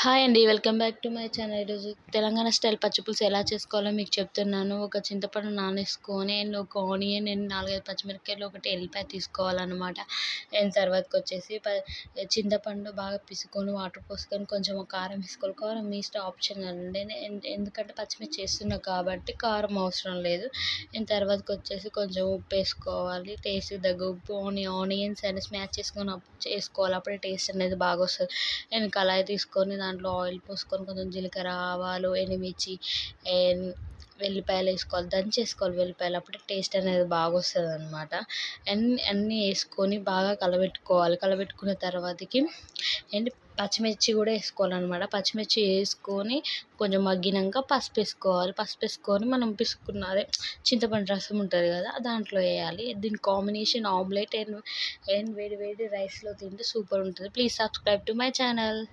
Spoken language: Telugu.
హాయ్ అండి. Welcome back to my channel. ఈరోజు తెలంగాణ స్టైల్ పచ్చి పులుసు ఎలా చేసుకోవాలో మీకు చెప్తున్నాను. ఒక చింతపండు నానేసుకొని అండ్ ఒక ఆనియన్ అండ్ 4, 5 పచ్చిమిరపకాయలు, ఒకటి ఎల్లిపాయ తీసుకోవాలన్నమాట. అండ్ తర్వాతకొచ్చేసి చింతపండు బాగా పిసుకొని వాటర్ పోసుకొని కొంచెం కారం వేసుకోవాలి. కారం మీ ఇష్టం, ఆప్షనల్ అండి. ఎందుకంటే పచ్చిమిర్చి వేస్తున్నా కాబట్టి కారం అవసరం లేదు. అండ్ తర్వాతకొచ్చేసి కొంచెం ఉప్పు వేసుకోవాలి. టేస్ట్‌కి తగ్గ ఉప్పు, ఆనియన్స్ అన్ని స్మాష్ చేసుకొని చేసుకోవాలి. అప్పుడే టేస్ట్ అనేది బాగా వస్తది. అండ్ కళాయి తీసుకొని దాంట్లో ఆయిల్ పోసుకొని కొంచెం జీలకర్ర, ఆవాలు, ఎండుమిర్చి అండ్ వెల్లిపాయలు వేసుకోవాలి. దంచేసుకోవాలి వెల్లిపాయలు, అప్పుడే టేస్ట్ అనేది బాగా వస్తుందన్నమాట. అన్నీ వేసుకొని బాగా కలబెట్టుకోవాలి. కలబెట్టుకున్న తర్వాతకి అండ్ పచ్చిమిర్చి కూడా వేసుకోవాలన్నమాట. పచ్చిమిర్చి వేసుకొని కొంచెం మగ్గినాక పసుపు వేసుకోవాలి. పసుపు వేసుకొని మనం పిసుకున్న చింతపండు రసం ఉంటుంది కదా, దాంట్లో వేయాలి. దీని కాంబినేషన్ ఆమ్లెట్ అండ్ వేడి వేడి రైస్లో తింటే సూపర్ ఉంటుంది. Please subscribe to my channel.